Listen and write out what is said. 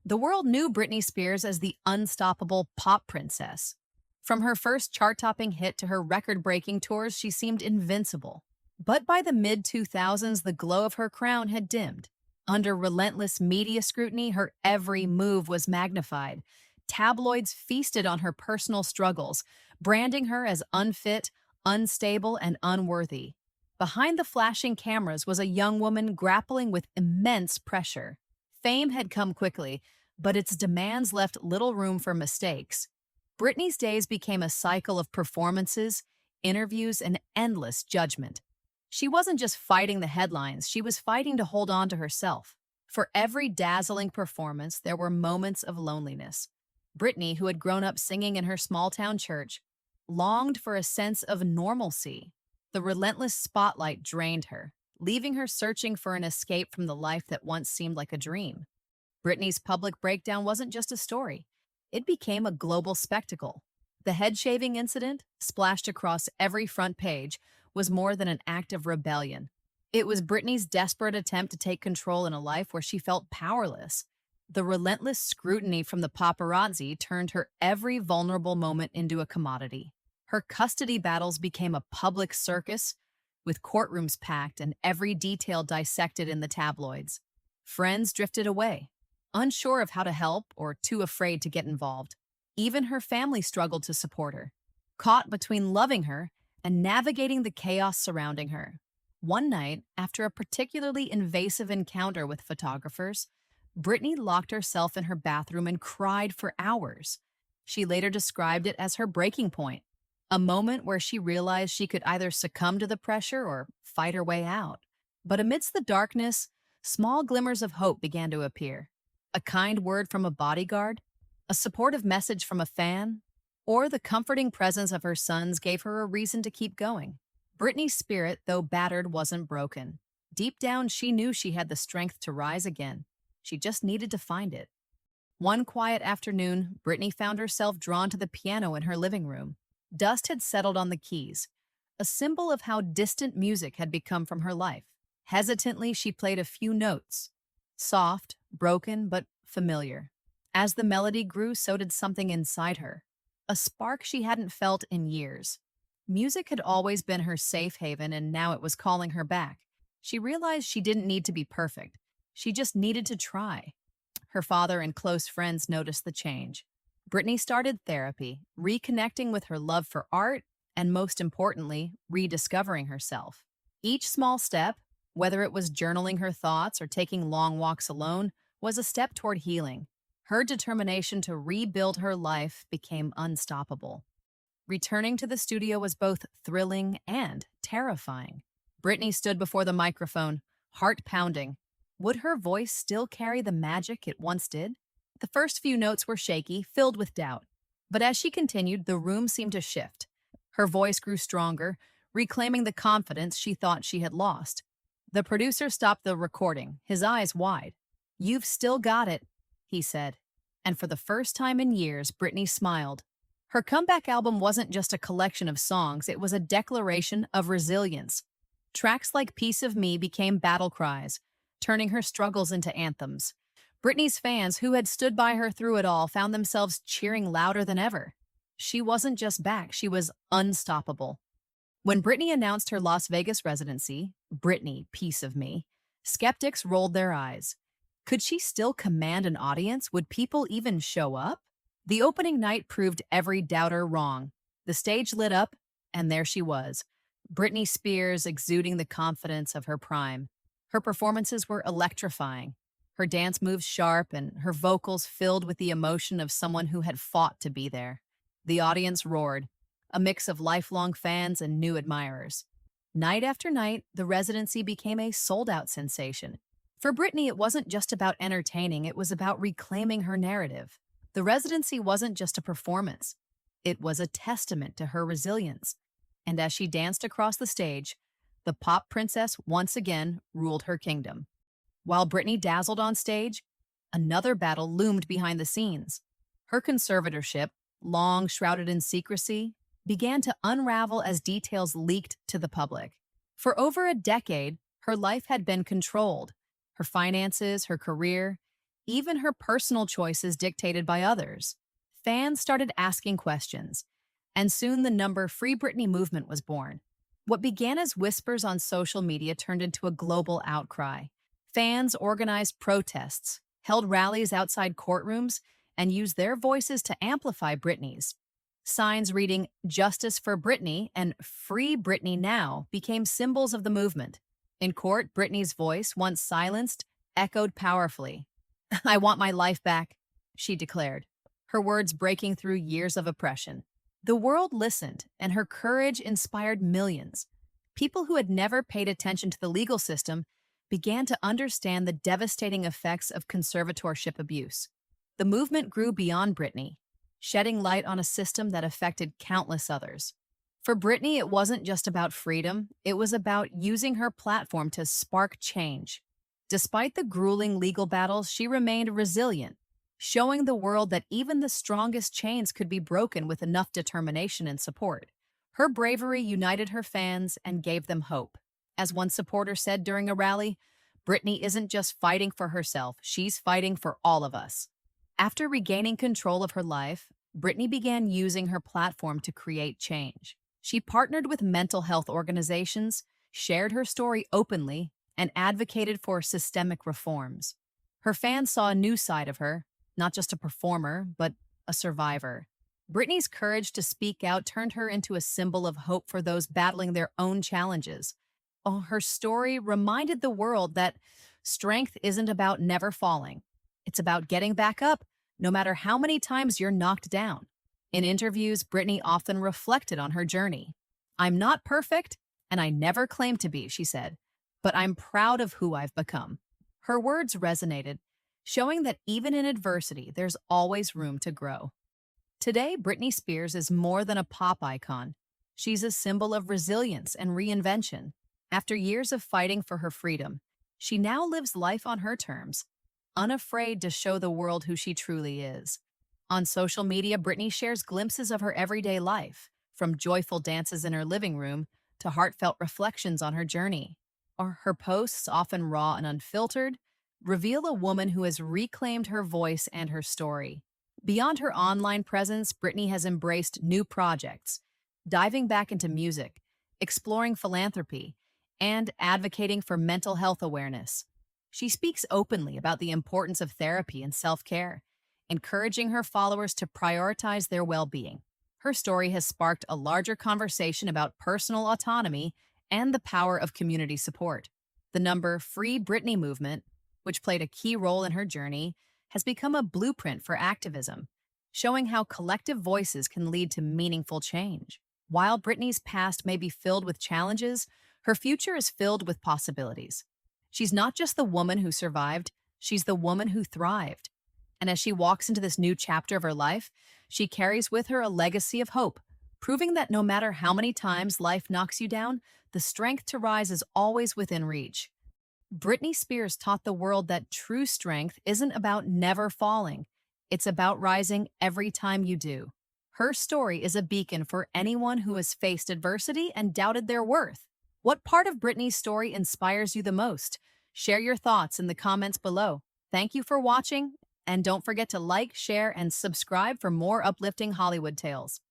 The world knew Britney Spears as the unstoppable pop princess. From her first chart topping hit to her record breaking tours, she seemed invincible. But by the mid 2000s, the glow of her crown had dimmed. Under relentless media scrutiny, her every move was magnified. Tabloids feasted on her personal struggles, branding her as unfit, unstable, and unworthy. Behind the flashing cameras was a young woman grappling with immense pressure. Fame had come quickly, but its demands left little room for mistakes. Britney's days became a cycle of performances, interviews, and endless judgment. She wasn't just fighting the headlines, she was fighting to hold on to herself. For every dazzling performance, there were moments of loneliness. Britney, who had grown up singing in her small town church, longed for a sense of normalcy. The relentless spotlight drained her, leaving her searching for an escape from the life that once seemed like a dream. Britney's public breakdown wasn't just a story, it became a global spectacle. The head shaving incident, splashed across every front page, was more than an act of rebellion. It was Britney's desperate attempt to take control in a life where she felt powerless. The relentless scrutiny from the paparazzi turned her every vulnerable moment into a commodity. Her custody battles became a public circus, with courtrooms packed and every detail dissected in the tabloids. Friends drifted away, unsure of how to help or too afraid to get involved. Even her family struggled to support her, caught between loving her and navigating the chaos surrounding her. One night, after a particularly invasive encounter with photographers, Britney locked herself in her bathroom and cried for hours. She later described it as her breaking point, a moment where she realized she could either succumb to the pressure or fight her way out. But amidst the darkness, small glimmers of hope began to appear. A kind word from a bodyguard, a supportive message from a fan, or the comforting presence of her sons gave her a reason to keep going. Britney's spirit, though battered, wasn't broken. Deep down, she knew she had the strength to rise again. She just needed to find it. One quiet afternoon, Britney found herself drawn to the piano in her living room. Dust had settled on the keys, a symbol of how distant music had become from her life. Hesitantly, she played a few notes, soft, broken, but familiar. As the melody grew, so did something inside her, a spark she hadn't felt in years. Music had always been her safe haven, and now it was calling her back. She realized she didn't need to be perfect. She just needed to try. Her father and close friends noticed the change. Britney started therapy, reconnecting with her love for art, and most importantly, rediscovering herself. Each small step, whether it was journaling her thoughts or taking long walks alone, was a step toward healing. Her determination to rebuild her life became unstoppable. Returning to the studio was both thrilling and terrifying. Britney stood before the microphone, heart pounding. Would her voice still carry the magic it once did? The first few notes were shaky, filled with doubt. But as she continued, the room seemed to shift. Her voice grew stronger, reclaiming the confidence she thought she had lost. The producer stopped the recording, his eyes wide. "You've still got it," he said. And for the first time in years, Britney smiled. Her comeback album wasn't just a collection of songs, it was a declaration of resilience. Tracks like Piece of Me became battle cries, turning her struggles into anthems. Britney's fans, who had stood by her through it all, found themselves cheering louder than ever. She wasn't just back, she was unstoppable. When Britney announced her Las Vegas residency, Britney, Piece of Me, skeptics rolled their eyes. Could she still command an audience? Would people even show up? The opening night proved every doubter wrong. The stage lit up, and there she was, Britney Spears exuding the confidence of her prime. Her performances were electrifying. Her dance moves sharp and her vocals filled with the emotion of someone who had fought to be there. The audience roared, a mix of lifelong fans and new admirers. Night after night, the residency became a sold-out sensation. For Britney, it wasn't just about entertaining, it was about reclaiming her narrative. The residency wasn't just a performance. It was a testament to her resilience. And as she danced across the stage, the pop princess once again ruled her kingdom. While Britney dazzled on stage, another battle loomed behind the scenes. Her conservatorship, long shrouded in secrecy, began to unravel as details leaked to the public. For over a decade, her life had been controlled. Her finances, her career, even her personal choices dictated by others. Fans started asking questions, and soon the number Free Britney movement was born. What began as whispers on social media turned into a global outcry. Fans organized protests, held rallies outside courtrooms, and used their voices to amplify Britney's. Signs reading "Justice for Britney" and "Free Britney Now" became symbols of the movement. In court, Britney's voice, once silenced, echoed powerfully. "I want my life back," she declared, her words breaking through years of oppression. The world listened, and her courage inspired millions. People who had never paid attention to the legal system began to understand the devastating effects of conservatorship abuse. The movement grew beyond Britney, shedding light on a system that affected countless others. For Britney, it wasn't just about freedom, it was about using her platform to spark change. Despite the grueling legal battles, she remained resilient, showing the world that even the strongest chains could be broken with enough determination and support. Her bravery united her fans and gave them hope. As one supporter said during a rally, "Britney isn't just fighting for herself, she's fighting for all of us." After regaining control of her life, Britney began using her platform to create change. She partnered with mental health organizations, shared her story openly, and advocated for systemic reforms. Her fans saw a new side of her, not just a performer, but a survivor. Britney's courage to speak out turned her into a symbol of hope for those battling their own challenges. Oh, her story reminded the world that strength isn't about never falling. It's about getting back up, no matter how many times you're knocked down. In interviews, Britney often reflected on her journey. "I'm not perfect, and I never claimed to be," she said, "but I'm proud of who I've become." Her words resonated, showing that even in adversity, there's always room to grow. Today, Britney Spears is more than a pop icon. She's a symbol of resilience and reinvention. After years of fighting for her freedom, she now lives life on her terms, unafraid to show the world who she truly is. On social media, Britney shares glimpses of her everyday life, from joyful dances in her living room to heartfelt reflections on her journey. Or her posts, often raw and unfiltered, reveal a woman who has reclaimed her voice and her story. Beyond her online presence, Britney has embraced new projects, diving back into music, exploring philanthropy, and advocating for mental health awareness. She speaks openly about the importance of therapy and self-care, encouraging her followers to prioritize their well-being. Her story has sparked a larger conversation about personal autonomy and the power of community support. The number Free Britney movement, which played a key role in her journey, has become a blueprint for activism, showing how collective voices can lead to meaningful change. While Britney's past may be filled with challenges, her future is filled with possibilities. She's not just the woman who survived, she's the woman who thrived. And as she walks into this new chapter of her life, she carries with her a legacy of hope, proving that no matter how many times life knocks you down, the strength to rise is always within reach. Britney Spears taught the world that true strength isn't about never falling. It's about rising every time you do. Her story is a beacon for anyone who has faced adversity and doubted their worth. What part of Britney's story inspires you the most? Share your thoughts in the comments below. Thank you for watching, and don't forget to like, share, and subscribe for more uplifting Hollywood tales.